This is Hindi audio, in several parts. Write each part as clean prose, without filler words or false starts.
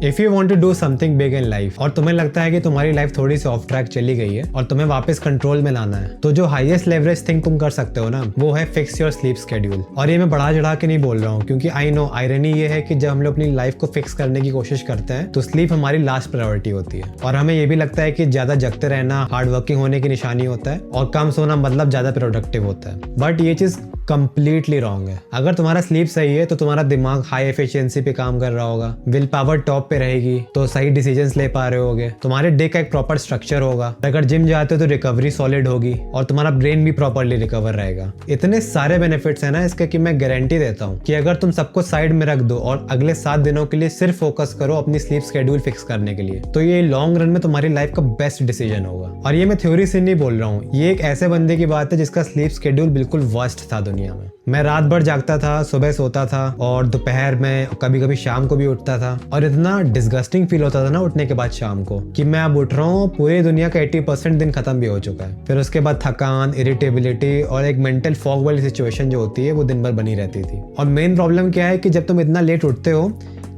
If you want to do something big in life और तुम्हें लगता है कि तुम्हारी लाइफ थोड़ी सी ऑफ ट्रैक चली गई है और तुम्हें वापस कंट्रोल में लाना है, तो जो हाईएस्ट लेवरेज थिंग तुम कर सकते हो ना, वो है फिक्स योर स्लीप शेड्यूल। और ये मैं बढ़ा चढ़ा के नहीं बोल रहा हूँ, क्योंकि आई नो आयरनी ये है कि जब हम लोग अपनी लाइफ को फिक्स करने की कोशिश करते हैं तो स्लीप हमारी लास्ट प्रायोरिटी होती है। और हमें ये भी लगता है कि ज्यादा जगते रहना हार्ड वर्किंग होने की निशानी होता है और कम सोना मतलब ज्यादा प्रोडक्टिव होता है। बट ये चीज कंप्लीटली रॉन्ग है। अगर तुम्हारा स्लीप सही है तो तुम्हारा दिमाग हाई एफिशिएंसी पे काम कर रहा होगा, विल पावर टॉप पे रहेगी, तो सही डिसीजंस ले पा रहे होगे, तुम्हारे डे का एक प्रॉपर स्ट्रक्चर होगा। अगर जिम जाते हो तो रिकवरी सॉलिड होगी और तुम्हारा ब्रेन भी प्रॉपरली रिकवर रहेगा। इतने सारे बेनिफिट्स है ना इसके कि मैं गारंटी देता हूँ कि अगर तुम सबको साइड में रख दो और अगले 7 दिनों के लिए सिर्फ फोकस करो अपनी स्लीप शेड्यूल फिक्स करने के लिए, तो ये लॉन्ग रन में तुम्हारी लाइफ का बेस्ट डिसीजन होगा। और ये मैं थ्योरी से नहीं बोल रहा हूँ, ये एक ऐसे बंदे की बात है जिसका स्लीप शेड्यूल बिल्कुल वर्स्ट था दुनिया में। मैं रात भर जागता था, सुबह सोता था और दोपहर में कभी कभी शाम को भी उठता था, और इतना डिस्गस्टिंग फील होता था ना उठने के बाद शाम को कि मैं अब उठ रहा हूँ, पूरी दुनिया का 80% दिन खत्म भी हो चुका है। फिर उसके बाद थकान, इरिटेबिलिटी और एक मेंटल फॉग वाली सिचुएशन जो होती है वो दिन भर बनी रहती थी। और मेन प्रॉब्लम क्या है कि जब तुम इतना लेट उठते हो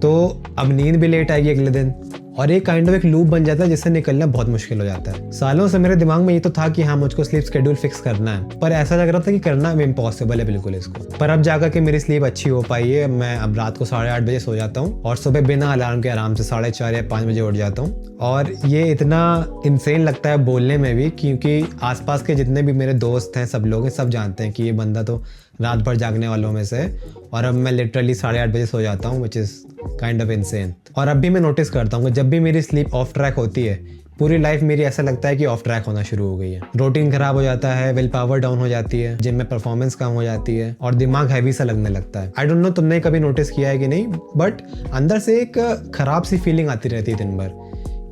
तो अब नींद भी लेट आएगी अगले दिन, और एक काइंड ऑफ एक लूप बन जाता है जिससे निकलना बहुत मुश्किल हो जाता है। सालों से मेरे दिमाग में ये तो था कि हाँ मुझको स्लीप शेड्यूल फिक्स करना है, पर ऐसा लग रहा था कि करना इम्पॉसिबल है बिल्कुल इसको। पर अब जाकर के मेरी स्लीप अच्छी हो पाई है। मैं अब रात को 8:30 बजे सो जाता हूँ और सुबह बिना अलार्म के आराम से 4:30 या 5 बजे उठ जाता हूँ। और ये इतना इंसेन लगता है बोलने में भी, क्योंकि आसपास के जितने भी मेरे दोस्त हैं सब लोग हैं, सब जानते हैं कि ये बंदा तो रात भर जागने वालों में से है। और अब मैं लिटरली 8:30 बजे सो जाता हूँ, which is kind of insane. और अब भी मैं नोटिस करता हूँ कि जब भी मेरी स्लीप ऑफ ट्रैक होती है, पूरी लाइफ मेरी ऐसा लगता है कि ऑफ ट्रैक होना शुरू हो गई है। रूटीन खराब हो जाता है, विल पावर डाउन हो जाती है, जिम में परफॉर्मेंस कम हो जाती है और दिमाग हैवी सा लगने लगता है। आई डोंट नो तुमने कभी नोटिस किया है कि नहीं, बट अंदर से एक खराब सी फीलिंग आती रहती है दिन भर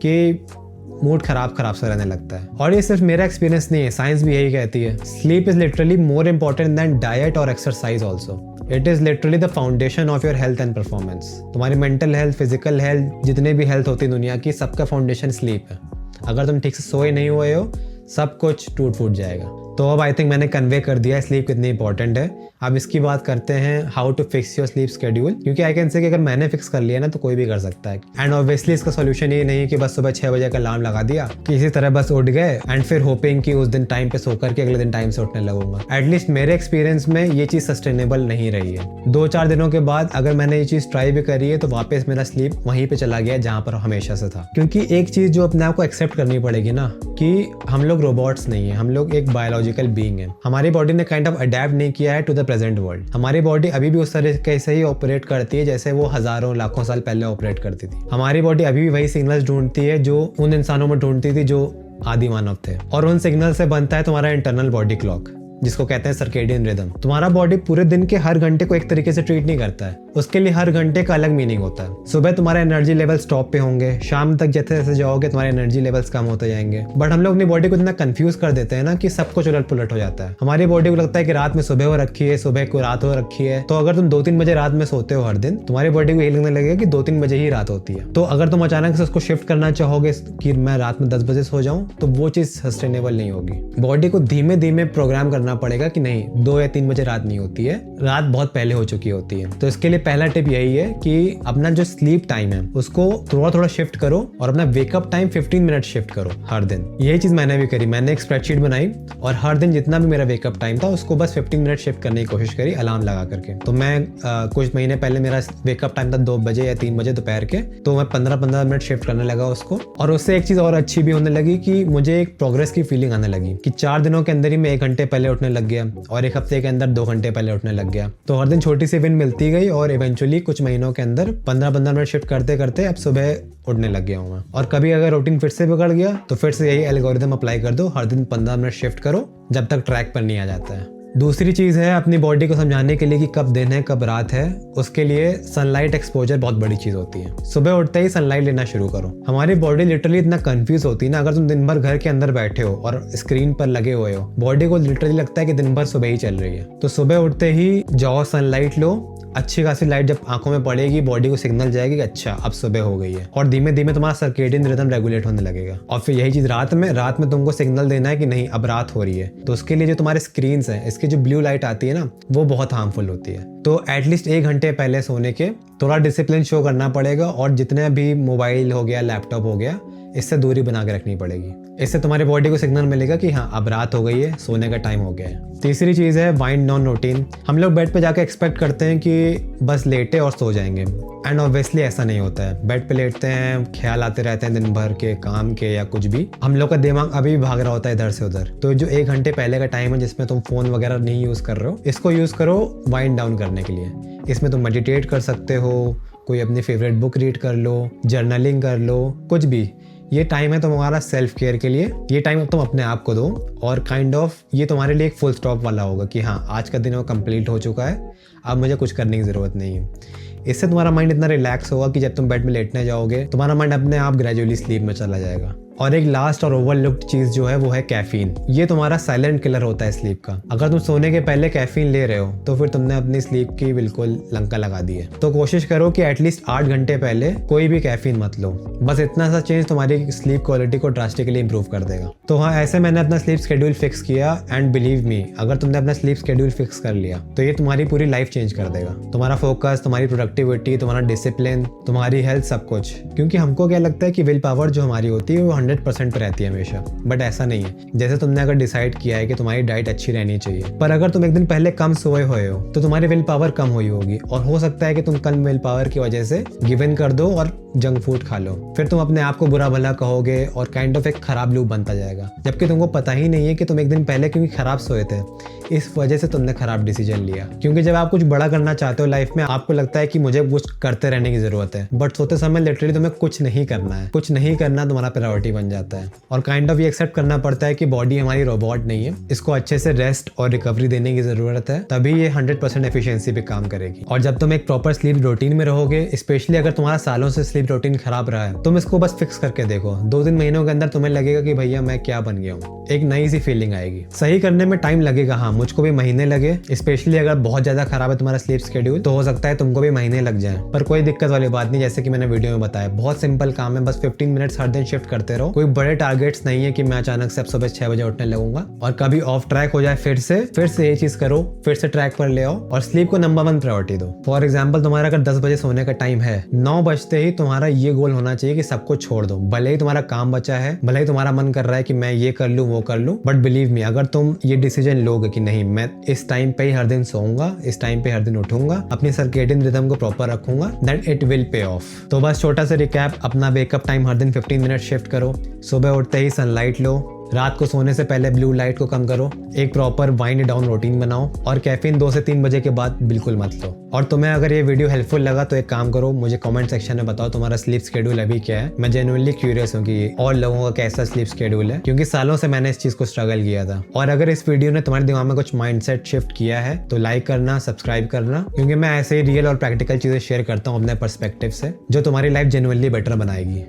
कि मूड खराब सा रहने लगता है। और ये सिर्फ मेरा एक्सपीरियंस नहीं है, साइंस भी यही कहती है। Sleep is literally more important than diet और exercise also. It is literally the foundation of your health and performance. तुम्हारी मेंटल हेल्थ, फिजिकल हेल्थ, जितने भी हेल्थ होती है दुनिया की, सबका फाउंडेशन स्लीप है। अगर तुम ठीक से सोए नहीं हुए हो, सब कुछ टूट फूट जाएगा। तो अब आई थिंक मैंने कन्वे कर दिया है स्लीप कितनी इंपॉर्टेंट है। अब इसकी बात करते हैं how to fix your sleep schedule, क्योंकि आई कैन से कि अगर मैंने फिक्स कर लिया ना तो कोई भी कर सकता है। एंड ऑब्वियसली इसका सोल्यूशन ये नहीं है कि बस सुबह 6 बजे का अलार्म लगा दिया, किसी तरह बस उठ गए एंड फिर होपिंग कि उस दिन टाइम पे सो करके अगले दिन टाइम से उठने लगूंगा। एटलीस्ट मेरे एक्सपीरियंस में ये चीज़ सस्टेनेबल नहीं रही है। 2-4 दिनों के बाद अगर मैंने ये चीज़ ट्राई भी करी है तो वापस मेरा स्लीप वहीं पर चला गया जहाँ पर हमेशा से था। क्योंकि एक चीज़ जो अपने आप को एक्सेप्ट करनी पड़ेगी ना, कि हम लोग रोबोट्स नहीं है, हम लोग एक बायोलॉजिकल बीइंग है। हमारी बॉडी ने काइंड ऑफ अडेप्ट नहीं किया है टू द प्रेजेंट वर्ल्ड। हमारी बॉडी अभी भी उस तरीके से ही ऑपरेट करती है जैसे वो हजारों लाखों साल पहले ऑपरेट करती थी। हमारी बॉडी अभी भी वही सिग्नल्स ढूंढती है जो उन इंसानों में ढूंढती थी जो आदि मानव थे, और उन सिग्नल से बनता है तुम्हारा इंटरनल बॉडी क्लॉक, जिसको कहते हैं सर्केडियन रिदम। तुम्हारा बॉडी पूरे दिन के हर घंटे को एक तरीके से ट्रीट नहीं करता है, उसके लिए हर घंटे का अलग मीनिंग होता है। सुबह तुम्हारे एनर्जी लेवल्स टॉप पे होंगे, शाम तक जैसे जैसे जाओगे तुम्हारे एनर्जी लेवल्स कम होते जाएंगे। बट हम लोग अपनी बॉडी को इतना कंफ्यूज कर देते हैं ना कि सब कुछ उलट पुलट हो जाता है। हमारी बॉडी को लगता है कि रात में सुबह हो रखी है, सुबह को रात हो रखी है। तो अगर तुम 2-3 बजे रात में सोते हो हर दिन, तुम्हारी बॉडी को यही लगने लगेगा कि 2-3 बजे ही रात होती है। तो अगर तुम अचानक से उसको शिफ्ट करना चाहोगे कि मैं रात में 10 बजे सो जाऊं, तो वो चीज सस्टेनेबल नहीं होगी। बॉडी को धीमे धीमे प्रोग्राम करना पड़ेगा कि नहीं 2 या 3 बजे रात नहीं होती है, रात बहुत पहले हो चुकी होती है। तो इसके लिए पहला टिप यही है कि अपना जो स्लीप टाइम है उसको थोड़ा थोड़ा शिफ्ट करो और अपना वेकअप टाइम 15 मिनट शिफ्ट करो हर दिन। यही चीज मैंने भी करी। मैंने एक स्प्रेडशीट बनाई और हर दिन जितना भी मेरा वेकअप टाइम था उसको बस 15 मिनट शिफ्ट करने की कोशिश करी अलार्म लगा करके। तो मैं कुछ महीने पहले मेरा वेकअप टाइम था 2 बजे या 3 बजे दोपहर के, तो मैं 15-15 मिनट शिफ्ट करने लगा उसको। और उससे एक चीज और अच्छी भी होने लगी कि मुझे एक प्रोग्रेस की फीलिंग आने लगी कि 4 दिनों के अंदर ही मैं 1 घंटे पहले उठने लग गया और 1 हफ्ते के अंदर 2 घंटे पहले उठने लग गया। तो हर दिन छोटी सी विन मिलती गई और इवेंचुअली कुछ महीनों के अंदर 15-15 मिनट शिफ्ट करते करते अब सुबह उठने लग गया हूँ मैं। और कभी अगर रूटीन फिर से बिगड़ गया तो फिर से यही एल्गोरिथम अप्लाई कर दो, हर दिन 15 मिनट शिफ्ट करो जब तक ट्रैक पर नहीं आ जाता है। दूसरी चीज़ है अपनी बॉडी को समझाने के लिए कि कब दिन है कब रात है, उसके लिए सनलाइट एक्सपोजर बहुत बड़ी चीज़ होती है। सुबह उठते ही सनलाइट लेना शुरू करो। हमारी बॉडी लिटरली इतना कंफ्यूज होती है ना, अगर तुम दिन भर घर के अंदर बैठे हो और स्क्रीन पर लगे हुए हो, बॉडी को लिटरली लगता है कि दिन भर सुबह ही चल रही है। तो सुबह उठते ही जाओ, सनलाइट लो, अच्छी खासी लाइट जब आंखों में पड़ेगी, बॉडी को सिग्नल जाएगी कि अच्छा अब सुबह हो गई है, और धीमे धीमे तुम्हारा सर्केडियन रिदम रेगुलेट होने लगेगा। और फिर यही चीज रात में तुमको सिग्नल देना है कि नहीं अब रात हो रही है। तो उसके लिए जो तुम्हारे स्क्रीन है, इसकी जो ब्लू लाइट आती है ना, वो बहुत हार्मफुल होती है। तो एटलीस्ट 1 घंटे पहले सोने के थोड़ा डिसिप्लिन शो करना पड़ेगा, और जितने भी मोबाइल हो गया, लैपटॉप हो गया, इससे दूरी बना के रखनी पड़ेगी। इससे तुम्हारी बॉडी को सिग्नल मिलेगा कि हाँ अब रात हो गई है, सोने का टाइम हो गया है। तीसरी चीज़ है वाइंड डाउन रूटीन। हम लोग बेड पे जाके एक्सपेक्ट करते हैं कि बस लेटे और सो जाएंगे, एंड ऑब्वियसली ऐसा नहीं होता है। बेड पे लेटते हैं, ख्याल आते रहते हैं दिन भर के, काम के या कुछ भी, हम लोग का दिमाग अभी भी भाग रहा होता है इधर से उधर। तो जो 1 घंटे पहले का टाइम है जिसमें तुम फोन वगैरह नहीं यूज़ कर रहे हो, इसको यूज़ करो वाइंड डाउन करने के लिए। इसमें तुम मेडिटेट कर सकते हो, कोई अपनी फेवरेट बुक रीड कर लो, जर्नलिंग कर लो, कुछ भी। ये टाइम है तुम्हारा सेल्फ केयर के लिए। ये टाइम तुम अपने आप को दो, और काइंड ऑफ ये तुम्हारे लिए एक फुल स्टॉप वाला होगा कि हाँ आज का दिन वो कंप्लीट हो चुका है, अब मुझे कुछ करने की ज़रूरत नहीं है। इससे तुम्हारा माइंड इतना रिलैक्स होगा कि जब तुम बेड में लेटने जाओगे, तुम्हारा माइंड अपने आप ग्रेजुअली स्लीप में चला जाएगा। और एक लास्ट और ओवरलुक्ड चीज़ जो है वो है कैफीन। ये तुम्हारा साइलेंट किलर होता है स्लीप का। अगर तुम सोने के पहले कैफीन ले रहे हो तो फिर तुमने अपनी स्लीप की बिल्कुल लंका लगा दी है। तो कोशिश करो कि एटलीस्ट 8 घंटे पहले कोई भी कैफीन मत लो। बस इतना सा चेंज तुम्हारी स्लीप क्वालिटी को ड्रास्टिकली इंप्रूव कर देगा। तो हाँ, ऐसे मैंने अपना स्लीप शेड्यूल फिक्स किया, एंड बिलीव मी, अगर तुमने अपना स्लीप शेड्यूल फिक्स कर लिया तो ये तुम्हारी पूरी लाइफ चेंज कर देगा। तुम्हारा फोकस, तुम्हारी प्रोडक्टिविटी, तुम्हारा डिसिप्लिन, तुम्हारी हेल्थ, सब कुछ। क्योंकि हमको क्या लगता है कि विल पावर जो हमारी होती है वो 100% पे रहती है हमेशा, बट ऐसा नहीं है। जैसे तुमने अगर डिसाइड किया है कि तुम्हारी डाइट अच्छी रहनी चाहिए, पर अगर तुम एक दिन पहले कम सोए हुए हो तो तुम्हारी विल पावर कम हुई होगी, और हो सकता है कि तुम कल विल पावर की वजह से गिव इन कर दो और जंक फूड खा लो। फिर तुम अपने आप को बुरा भला कहोगे, और काइंड ऑफ एक खराब लूप बनता जाएगा, जबकि तुमको पता ही नहीं है कि तुम एक दिन पहले क्योंकि खराब सोए थे, इस वजह से तुमने खराब डिसीजन लिया। क्योंकि जब आप कुछ बड़ा करना चाहते हो लाइफ में, आपको लगता है कि मुझे कुछ करते रहने की जरूरत है, बट सोते समय लिटरली तुम्हें कुछ नहीं करना है। कुछ नहीं करना तुम्हारा प्रायोरिटी बन जाता है, और काइंड ऑफ ये एक्सेप्ट करना पड़ता है कि बॉडी हमारी रोबोट नहीं है, इसको अच्छे से रेस्ट और रिकवरी देने की जरूरत है, तभी ये 100% एफिशिएंसी पे काम करेगी। और जब तुम एक प्रॉपर स्लीप रूटीन में रहोगे, स्पेशली अगर तुम्हारा सालों से स्लीप रूटीन खराब रहा है, तुम इसको बस फिक्स करके देखो, 2-3 महीनों के अंदर तुम्हें लगेगा कि भैया मैं क्या बन गया हूँ। एक नई सी फीलिंग आएगी। सही करने में टाइम लगेगा, हाँ, मुझको भी महीने लगे, स्पेशली अगर बहुत ज्यादा खराब है तुम्हारा स्लीप शेड्यूल तो हो सकता है तुमको भी महीने लग जाए, पर कोई दिक्कत वाली बात नहीं। जैसे कि मैंने वीडियो में बताया, बहुत सिंपल काम है, बस 15 मिनट्स हर दिन शिफ्ट करते रहो। कोई बड़े टारगेट्स नहीं है कि मैं अचानक से अब सुबह 6 बजे उठने लगूंगा, और कभी ऑफ ट्रैक हो जाए फिर से ये चीज करो, फिर से ट्रैक पर ले आओ, और स्लीप को नंबर 1 प्रायोरिटी दो। फॉर एग्जाम्पल, तुम्हारा अगर 10 बजे सोने का टाइम है, 9 बजते ही तुम्हारा ये गोल होना चाहिए कि सब कुछ छोड़ दो। भले ही तुम्हारा काम बचा है, भले ही तुम्हारा मन कर रहा है कि मैं ये कर लूँ वो कर लूँ, बट बिलीव मी, अगर तुम ये डिसीजन लोगे कि नहीं मैं इस टाइम पे ही हर दिन सोऊंगा, इस टाइम पे हर दिन उठूंगा, अपनी सर्केडियन रिदम को प्रॉपर रखूंगा, then it will pay off. तो बस छोटा सा रिकैप, अपना वेकअप टाइम हर दिन 15 मिनट शिफ्ट करो, सुबह उठते ही सनलाइट लो, रात को सोने से पहले ब्लू लाइट को कम करो, एक प्रॉपर वाइंड डाउन रूटीन बनाओ, और कैफीन 2 से 3 बजे के बाद बिल्कुल मत लो। और तुम्हें अगर ये वीडियो हेल्पफुल लगा तो एक काम करो, मुझे कमेंट सेक्शन में बताओ तुम्हारा स्लीप शेड्यूल अभी क्या है। मैं जेन्युइनली क्यूरियस हूँ कि और लोगों का कैसा स्लीप शेड्यूल है, क्योंकि सालों से मैंने इस चीज को स्ट्रगल किया था। और अगर इस वीडियो ने तुम्हारे दिमाग में कुछ माइंडसेट शिफ्ट किया है तो लाइक करना, सब्सक्राइब करना, क्योंकि मैं ऐसे ही रियल और प्रैक्टिकल चीजें शेयर करता हूँ अपने पर्सपेक्टिव से, जो तुम्हारी लाइफ जेन्युइनली बेटर बनाएगी।